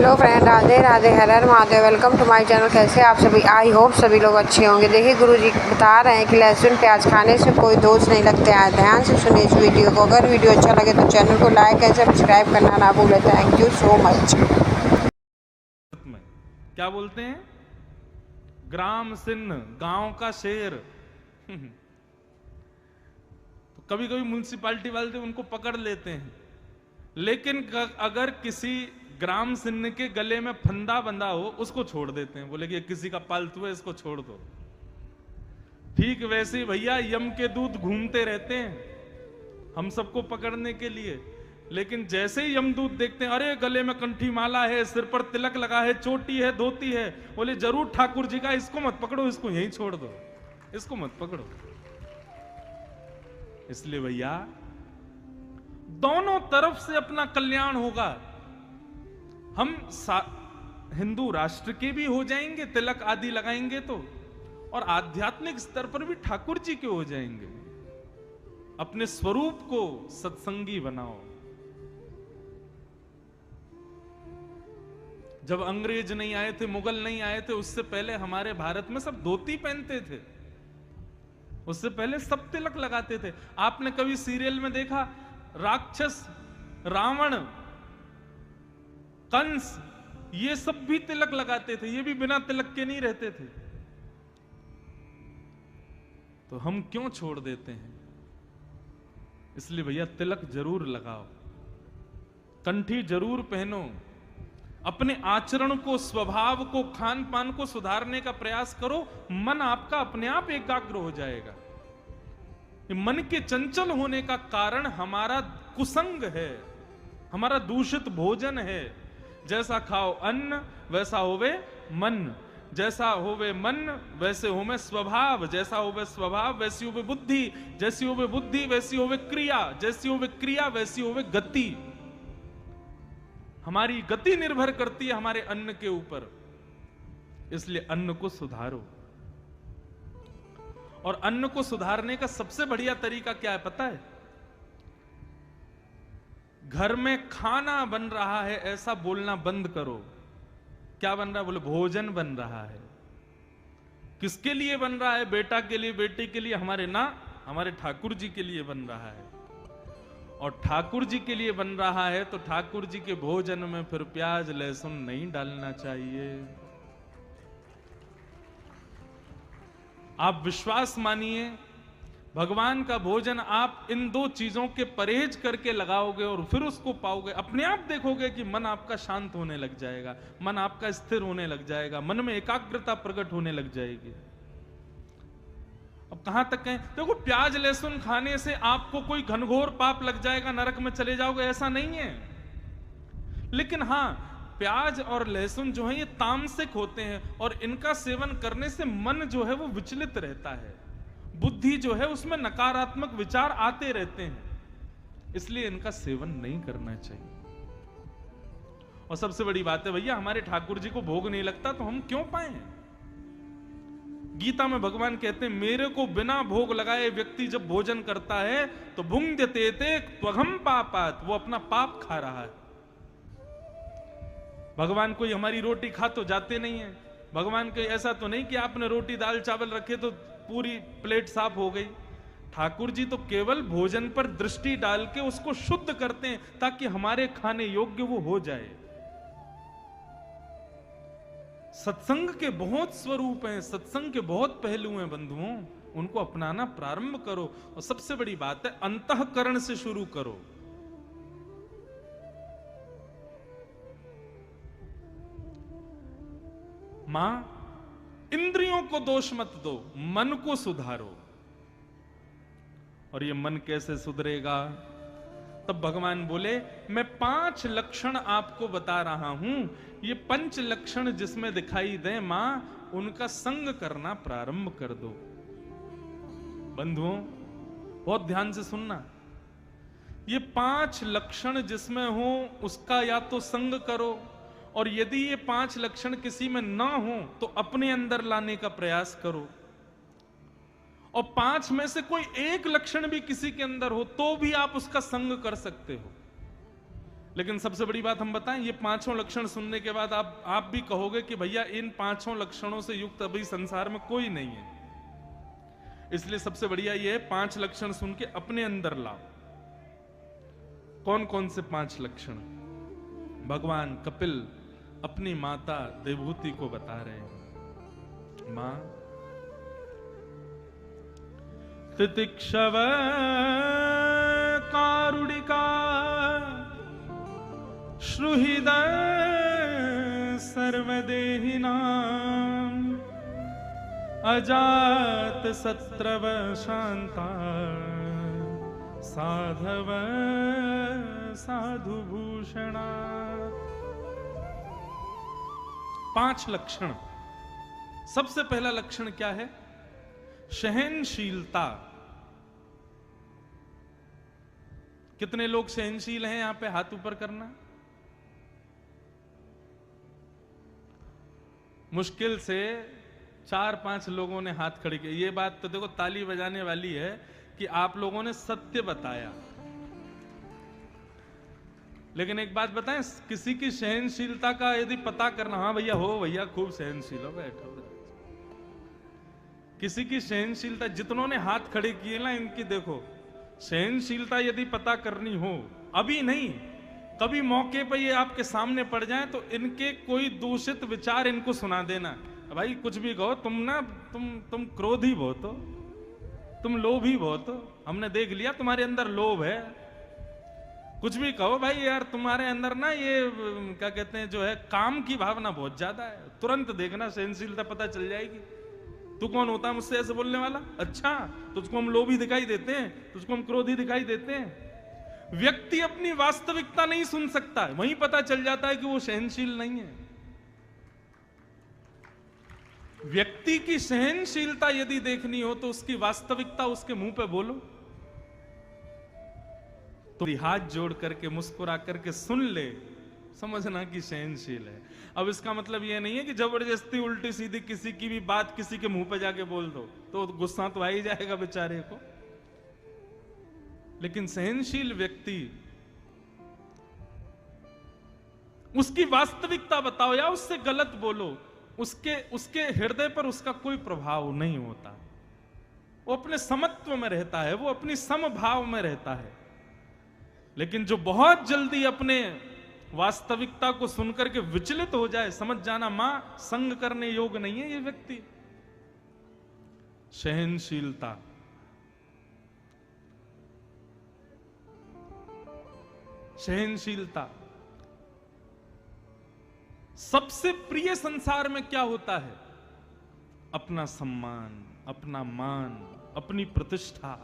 Hello friend, Radhe Radhe, Har Har Mahadev. Welcome to my channel. कैसे आप सभी? आई होप सभी लोग अच्छे होंगे। देखिए गुरुजी बता रहे हैं कि लहसुन प्याज खाने से कोई दोष नहीं लगते हैं। ध्यान से सुनिए इस वीडियो को। अगर वीडियो अच्छा लगे तो चैनल को लाइक एंड सब्सक्राइब करना ना भूलें। Thank you so much. क्या बोलते हैं? ग्राम सिंह, गांव का शेर। तो कभी कभी म्युनिसिपैलिटी वाले उनको पकड़ लेते हैं, लेकिन अगर किसी ग्राम सिंह के गले में फंदा बंधा हो उसको छोड़ देते हैं। बोले कि किसी का पालतू है, इसको छोड़ दो। ठीक वैसे ही भैया यम के दूत घूमते रहते हैं हम सबको पकड़ने के लिए, लेकिन जैसे ही यमदूत देखते हैं, अरे गले में कंठी माला है, सिर पर तिलक लगा है, चोटी है, धोती है, बोले जरूर ठाकुर जी का, इसको मत पकड़ो, इसको यहीं छोड़ दो, इसको मत पकड़ो। इसलिए भैया दोनों तरफ से अपना कल्याण होगा। हम हिंदू राष्ट्र के भी हो जाएंगे, तिलक आदि लगाएंगे तो, और आध्यात्मिक स्तर पर भी ठाकुर जी के हो जाएंगे। अपने स्वरूप को सत्संगी बनाओ। जब अंग्रेज नहीं आए थे, मुगल नहीं आए थे, उससे पहले हमारे भारत में सब धोती पहनते थे। उससे पहले सब तिलक लगाते थे। आपने कभी सीरियल में देखा राक्षस, रावण, कंस, ये सब भी तिलक लगाते थे, ये भी बिना तिलक के नहीं रहते थे। तो हम क्यों छोड़ देते हैं? इसलिए भैया तिलक जरूर लगाओ, कंठी जरूर पहनो, अपने आचरण को, स्वभाव को, खान पान को सुधारने का प्रयास करो। मन आपका अपने आप एकाग्र हो जाएगा। मन के चंचल होने का कारण हमारा कुसंग है, हमारा दूषित भोजन है। जैसा खाओ अन्न वैसा होवे मन, जैसा होवे मन वैसे होवे स्वभाव, जैसा होवे स्वभाव वैसी होवे बुद्धि, जैसी होवे बुद्धि वैसी होवे क्रिया, जैसी होवे क्रिया वैसी होवे गति। हमारी गति निर्भर करती है हमारे अन्न के ऊपर। इसलिए अन्न को सुधारो। और अन्न को सुधारने का सबसे बढ़िया तरीका क्या है पता है? घर में खाना बन रहा है ऐसा बोलना बंद करो। क्या बन रहा है? बोले भोजन बन रहा है। किसके लिए बन रहा है? बेटा के लिए, बेटी के लिए, हमारे ना, हमारे ठाकुर जी के लिए बन रहा है। और ठाकुर जी के लिए बन रहा है तो ठाकुर जी के भोजन में फिर प्याज लहसुन नहीं डालना चाहिए। आप विश्वास मानिए, भगवान का भोजन आप इन दो चीजों के परहेज करके लगाओगे और फिर उसको पाओगे, अपने आप देखोगे कि मन आपका शांत होने लग जाएगा, मन आपका स्थिर होने लग जाएगा, मन में एकाग्रता प्रकट होने लग जाएगी। अब कहां तक कहें? देखो, प्याज लहसुन खाने से आपको कोई घनघोर पाप लग जाएगा, नरक में चले जाओगे, ऐसा नहीं है। लेकिन हां, प्याज और लहसुन जो है ये तामसिक होते हैं और इनका सेवन करने से मन जो है वो विचलित रहता है, बुद्धि जो है उसमें नकारात्मक विचार आते रहते हैं। इसलिए इनका सेवन नहीं करना चाहिए। और सबसे बड़ी बात है भैया, हमारे ठाकुर जी को भोग नहीं लगता तो हम क्यों पाए? गीता में भगवान कहते हैं, मेरे को बिना भोग लगाए व्यक्ति जब भोजन करता है तो भुंक्ते त्वघम पापात, वो अपना पाप खा रहा है। भगवान कोई हमारी रोटी खा तो जाते नहीं है। भगवान को ऐसा तो नहीं कि आपने रोटी दाल चावल रखे तो पूरी प्लेट साफ हो गई। ठाकुर जी तो केवल भोजन पर दृष्टि डाल के उसको शुद्ध करते हैं ताकि हमारे खाने योग्य वो हो जाए। सत्संग के बहुत स्वरूप हैं, सत्संग के बहुत पहलू हैं बंधुओं, उनको अपनाना प्रारंभ करो। और सबसे बड़ी बात है, अंतःकरण से शुरू करो। मां, इंद्रियों को दोष मत दो, मन को सुधारो। और ये मन कैसे सुधरेगा? तब भगवान बोले, मैं 5 लक्षण आपको बता रहा हूं, ये 5 लक्षण जिसमें दिखाई दे मां, उनका संग करना प्रारंभ कर दो। बंधुओं बहुत ध्यान से सुनना, ये 5 लक्षण जिसमें हो उसका या तो संग करो, और यदि ये 5 लक्षण किसी में ना हो तो अपने अंदर लाने का प्रयास करो। और 5 में से कोई एक लक्षण भी किसी के अंदर हो तो भी आप उसका संग कर सकते हो। लेकिन सबसे बड़ी बात हम बताएं, ये पांचों लक्षण सुनने के बाद आप भी कहोगे कि भैया इन पांचों लक्षणों से युक्त अभी संसार में कोई नहीं है। इसलिए सबसे बढ़िया ये है, 5 लक्षण सुन के अपने अंदर लाओ। कौन कौन से 5 लक्षण? भगवान कपिल अपनी माता देवहूति को बता रहे हैं। मां, तितिक्षव कारुणिका श्रुहृदय सर्वदेहिनां अजात शत्रव शांता साधव साधु भूषणा। 5 लक्षण। सबसे पहला लक्षण क्या है? सहनशीलता। कितने लोग सहनशील हैं यहां पे? हाथ ऊपर करना। मुश्किल से 4-5 लोगों ने हाथ खड़े किए। ये बात तो देखो ताली बजाने वाली है कि आप लोगों ने सत्य बताया। लेकिन एक बात बताएं, किसी की सहनशीलता का यदि पता करना, हाँ भैया हो, भैया खूब सहनशील हो, बैठो। किसी की सहनशीलता, जितनों ने हाथ खड़े किए ना, इनकी देखो सहनशीलता यदि पता करनी हो, अभी नहीं, कभी मौके पर ये आपके सामने पड़ जाए तो इनके कोई दूषित विचार इनको सुना देना। भाई कुछ भी कहो, तुम क्रोधी बहुत हो, तुम लोभी बहुत हो, हमने देख लिया तुम्हारे अंदर लोभ है। कुछ भी कहो भाई, यार तुम्हारे अंदर ना ये क्या कहते हैं, जो है काम की भावना बहुत ज्यादा है। तुरंत देखना, सहनशीलता पता चल जाएगी। तू कौन होता है मुझसे ऐसे बोलने वाला? अच्छा, तुझको हम लोभी दिखाई देते हैं, तुझको हम क्रोधी दिखाई देते हैं। व्यक्ति अपनी वास्तविकता नहीं सुन सकता, वहीं पता चल जाता है कि वो सहनशील नहीं है। व्यक्ति की सहनशीलता यदि देखनी हो तो उसकी वास्तविकता उसके मुंह पे बोलो, तो हाथ जोड़ करके मुस्कुरा करके सुन ले, समझना कि सहनशील है। अब इसका मतलब यह नहीं है कि जबरदस्ती उल्टी सीधी किसी की भी बात किसी के मुंह पे जाके बोल दो, तो गुस्सा तो आ ही जाएगा बेचारे को। लेकिन सहनशील व्यक्ति, उसकी वास्तविकता बताओ या उससे गलत बोलो, उसके हृदय पर उसका कोई प्रभाव नहीं होता। वो अपने समत्व में रहता है, वो अपनी समभाव में रहता है। लेकिन जो बहुत जल्दी अपने वास्तविकता को सुनकर के विचलित हो जाए, समझ जाना मां संग करने योग्य नहीं है ये व्यक्ति। सहनशीलता। सहनशीलता। सबसे प्रिय संसार में क्या होता है? अपना सम्मान, अपना मान, अपनी प्रतिष्ठा।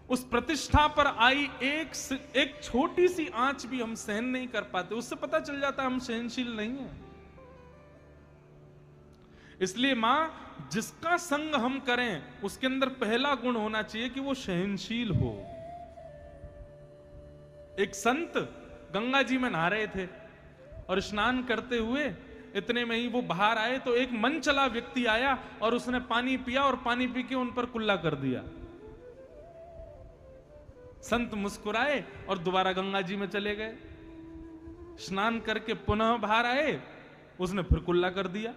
उस प्रतिष्ठा पर आई एक छोटी सी आंच भी हम सहन नहीं कर पाते, उससे पता चल जाता है हम सहनशील नहीं हैं। इसलिए मां, जिसका संग हम करें उसके अंदर पहला गुण होना चाहिए कि वो सहनशील हो। एक संत गंगा जी में नहा रहे थे और स्नान करते हुए इतने में ही वो बाहर आए तो एक मन चला व्यक्ति आया और उसने पानी पिया और पानी पी के उन पर कुल्ला कर दिया। संत मुस्कुराए और दोबारा गंगा जी में चले गए। स्नान करके पुनः बाहर आए, उसने फिर कुल्ला कर दिया।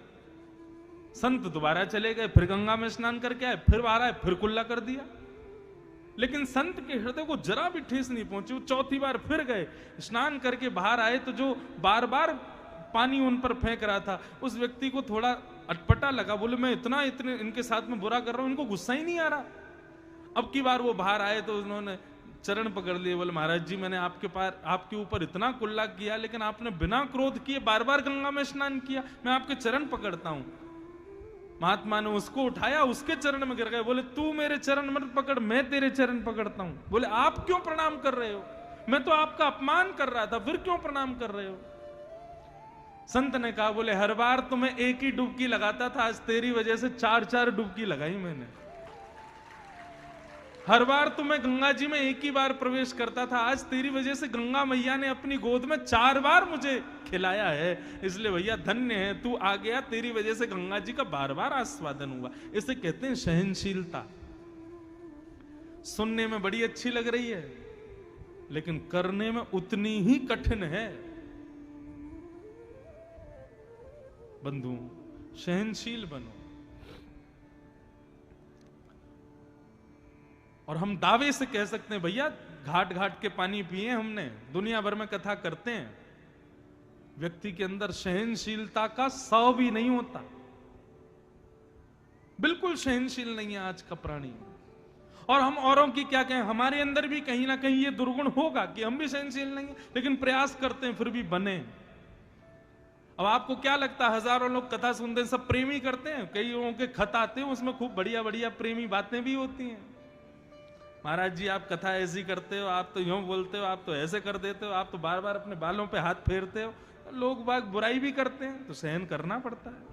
संत दोबारा चले गए, फिर गंगा में स्नान करके आए, फिर बाहर आए, फिर कुल्ला कर दिया। लेकिन संत के हृदय को जरा भी ठेस नहीं पहुंची। वो चौथी बार फिर गए, स्नान करके बाहर आए तो जो बार बार पानी उन पर फेंक रहा था, उस व्यक्ति को थोड़ा अटपटा लगा। बोले मैं इतने इनके साथ में बुरा कर रहा हूं, इनको गुस्सा ही नहीं आ रहा। अब की बार वो बाहर आए तो उन्होंने चरण पकड़ लिए। बोले महाराज जी, मैंने आपके ऊपर इतना कुल्ला किया, लेकिन आपने बिना क्रोध किए बार बार गंगा में स्नान किया, मैं आपके चरण पकड़ता हूं। महात्मा ने उसको उठाया, उसके चरण में गिर गए। बोले तू मेरे चरण मत पकड़, मैं तेरे चरण पकड़ता हूं। बोले आप क्यों प्रणाम कर रहे हो? मैं तो आपका अपमान कर रहा था, फिर क्यों प्रणाम कर रहे हो? संत ने कहा, बोले हर बार तो मैं एक ही डुबकी लगाता था, आज तेरी वजह से 4-4 डुबकी लगाई मैंने। हर बार तो मैं गंगा जी में एक ही बार प्रवेश करता था, आज तेरी वजह से गंगा मैया ने अपनी गोद में 4 बार मुझे खिलाया है। इसलिए भैया धन्य है, तू आ गया, तेरी वजह से गंगा जी का बार बार आस्वादन हुआ। इसे कहते हैं सहनशीलता। सुनने में बड़ी अच्छी लग रही है, लेकिन करने में उतनी ही कठिन है। बंधु, सहनशील बनो। और हम दावे से कह सकते हैं भैया, घाट घाट के पानी पिए हमने, दुनिया भर में कथा करते हैं, व्यक्ति के अंदर सहनशीलता का 100 भी नहीं होता। बिल्कुल सहनशील नहीं है आज का प्राणी। और हम औरों की क्या कहें, हमारे अंदर भी कहीं ना कहीं ये दुर्गुण होगा कि हम भी सहनशील नहीं है, लेकिन प्रयास करते हैं फिर भी बने। अब आपको क्या लगता है, हजारों लोग कथा सुनते हैं, सब प्रेमी करते हैं? कई लोगों के खत आते हैं, उसमें खूब बढ़िया बढ़िया प्रेमी बातें भी होती हैं। महाराज जी, आप कथा ऐसी करते हो, आप तो यूं बोलते हो, आप तो ऐसे कर देते हो, आप तो बार बार अपने बालों पे हाथ फेरते हो। लोग बाग बुराई भी करते हैं तो सहन करना पड़ता है।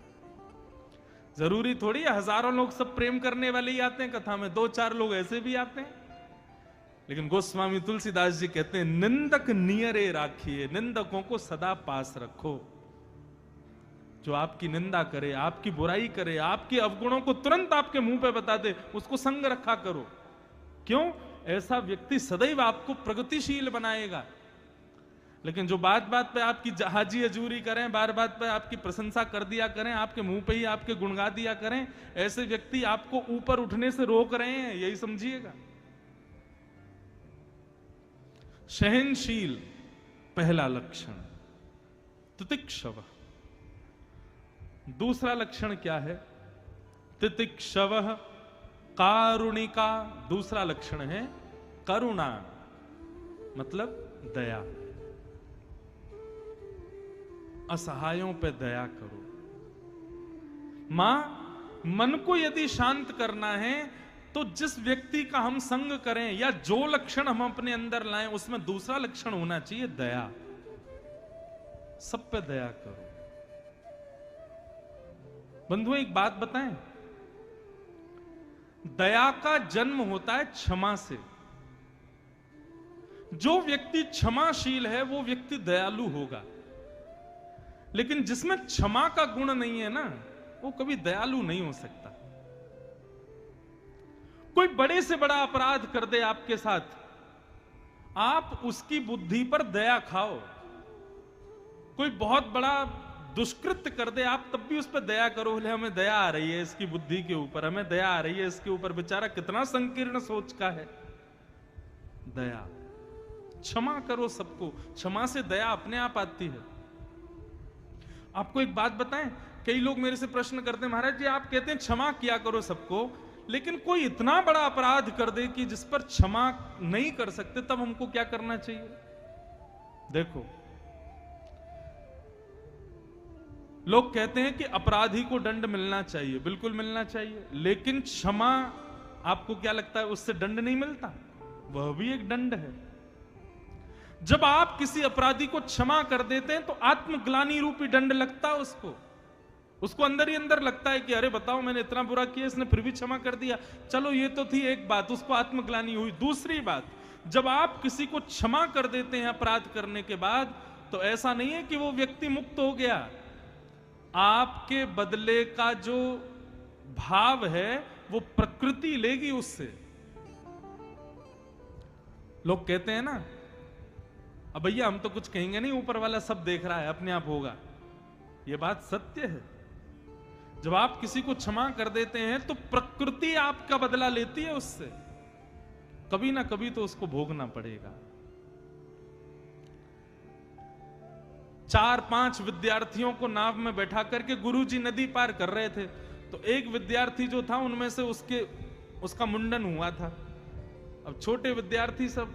जरूरी थोड़ी है हजारों लोग सब प्रेम करने वाले ही आते हैं कथा में, 2-4 लोग ऐसे भी आते हैं। लेकिन गोस्वामी तुलसीदास जी कहते हैं, निंदक नियरे राखिए, निंदकों को सदा पास रखो। जो आपकी निंदा करे, आपकी बुराई करे, आपके अवगुणों को तुरंत आपके मुंह पे बता दे, उसको संग रखा करो। क्यों? ऐसा व्यक्ति सदैव आपको प्रगतिशील बनाएगा। लेकिन जो बात बात पे आपकी जहाजी हजूरी करें, बार बात पे आपकी प्रशंसा कर दिया करें, आपके मुंह पे ही आपके गुणगा दिया करें, ऐसे व्यक्ति आपको ऊपर उठने से रोक रहे हैं, यही समझिएगा। सहनशील पहला लक्षण, तितिक्षव। दूसरा लक्षण क्या है? तितिक्षव कारुणिका। दूसरा लक्षण है करुणा, मतलब दया। असहायों पे दया करो। मां, मन को यदि शांत करना है तो जिस व्यक्ति का हम संग करें या जो लक्षण हम अपने अंदर लाएं, उसमें दूसरा लक्षण होना चाहिए दया। सब पे दया करो। बंधुओं, एक बात बताएं, दया का जन्म होता है क्षमा से। जो व्यक्ति क्षमाशील है वो व्यक्ति दयालु होगा। लेकिन जिसमें क्षमा का गुण नहीं है ना, वो कभी दयालु नहीं हो सकता। कोई बड़े से बड़ा अपराध कर दे आपके साथ, आप उसकी बुद्धि पर दया खाओ। कोई बहुत बड़ा दुष्कृत्य कर दे, आप तब भी उस पर दया करो। बोले हमें दया आ रही है इसकी बुद्धि के ऊपर, हमें दया आ रही है इसके ऊपर, बेचारा कितना संकीर्ण सोच का है। दया, क्षमा करो सबको। क्षमा से दया अपने आप आती है। आपको एक बात बताएं, कई लोग मेरे से प्रश्न करते हैं, महाराज जी आप कहते हैं क्षमा किया करो सबको, लेकिन कोई इतना बड़ा अपराध कर दे कि जिस पर क्षमा नहीं कर सकते, तब हमको क्या करना चाहिए? देखो, लोग कहते हैं कि अपराधी को दंड मिलना चाहिए, बिल्कुल मिलना चाहिए, लेकिन क्षमा, आपको क्या लगता है उससे दंड नहीं मिलता? वह भी एक दंड है। जब आप किसी अपराधी को क्षमा कर देते हैं तो आत्मग्लानि रूपी दंड लगता है उसको अंदर ही अंदर लगता है कि अरे बताओ मैंने इतना बुरा किया, इसने फिर भी क्षमा कर दिया। चलो ये तो थी एक बात, उसको आत्मग्लानि हुई। दूसरी बात, जब आप किसी को क्षमा कर देते हैं अपराध करने के बाद, तो ऐसा नहीं है कि वो व्यक्ति मुक्त हो गया। आपके बदले का जो भाव है वो प्रकृति लेगी उससे। लोग कहते हैं ना, अब भैया हम तो कुछ कहेंगे नहीं, ऊपर वाला सब देख रहा है, अपने आप होगा। यह बात सत्य है। जब आप किसी को क्षमा कर देते हैं तो प्रकृति आपका बदला लेती है उससे, कभी ना कभी तो उसको भोगना पड़ेगा। 4-5 विद्यार्थियों को नाव में बैठा करके गुरुजी नदी पार कर रहे थे, तो एक विद्यार्थी जो था उनमें से उसका मुंडन हुआ था। अब छोटे विद्यार्थी सब,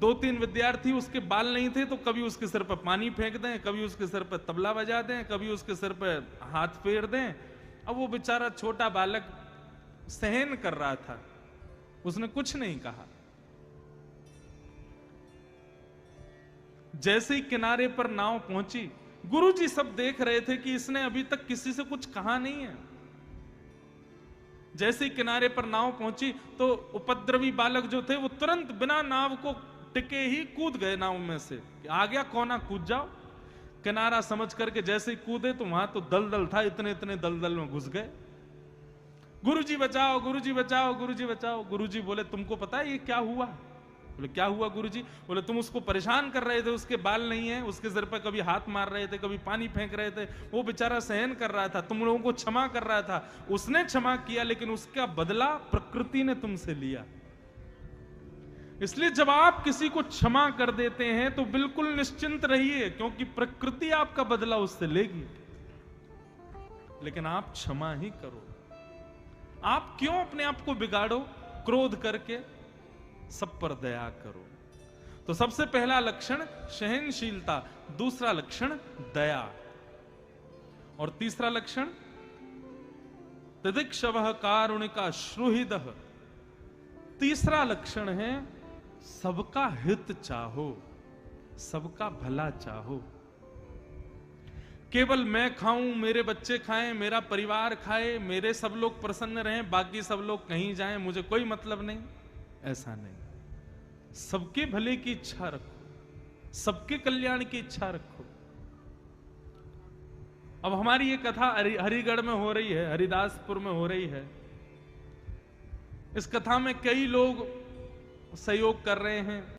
2-3 विद्यार्थी उसके बाल नहीं थे, तो कभी उसके सिर पर पानी फेंक दें, कभी उसके सिर पर तबला बजा दें, कभी उसके सिर पर हाथ फेर दें। अब वो बेचारा छोटा बालक सहन कर रहा था, उसने कुछ नहीं कहा। जैसे ही किनारे पर नाव पहुंची, गुरुजी सब देख रहे थे कि इसने अभी तक किसी से कुछ कहा नहीं है। जैसे ही किनारे पर नाव पहुंची तो उपद्रवी बालक जो थे वो तुरंत बिना नाव को टिके ही कूद गए नाव में से। आ गया कोना, कूद जाओ। किनारा समझ करके जैसे ही कूदे तो वहां तो दलदल था, इतने इतने दलदल में घुस गए। गुरुजी बचाओ, गुरुजी बचाओ, गुरुजी बचाओ। गुरुजी बोले तुमको पता है ये क्या हुआ? बोले क्या हुआ गुरुजी? बोले तुम उसको परेशान कर रहे थे, उसके बाल नहीं है, उसके सिर पर कभी हाथ मार रहे थे, कभी पानी फेंक रहे थे, वो बेचारा सहन कर रहा था, तुम लोगों को क्षमा कर रहा था, उसने क्षमा किया, लेकिन उसका बदला प्रकृति ने तुमसे लिया। इसलिए जब आप किसी को क्षमा कर देते हैं तो बिल्कुल निश्चिंत रहिए, क्योंकि प्रकृति आपका बदला उससे लेगी। लेकिन आप क्षमा ही करो। आप क्यों अपने आप को बिगाड़ो क्रोध करके? सब पर दया करो। तो सबसे पहला लक्षण सहनशीलता, दूसरा लक्षण दया, और तीसरा लक्षण तितिक्षवः कारुणिका श्रुहृदः। तीसरा लक्षण है सबका हित चाहो, सबका भला चाहो। केवल मैं खाऊं, मेरे बच्चे खाएं, मेरा परिवार खाए, मेरे सब लोग प्रसन्न रहें, बाकी सब लोग कहीं जाएं, मुझे कोई मतलब नहीं, ऐसा नहीं। सबके भले की इच्छा रखो, सबके कल्याण की इच्छा रखो। अब हमारी ये कथा हरिगढ़ में हो रही है, हरिदासपुर में हो रही है। इस कथा में कई लोग सहयोग कर रहे हैं,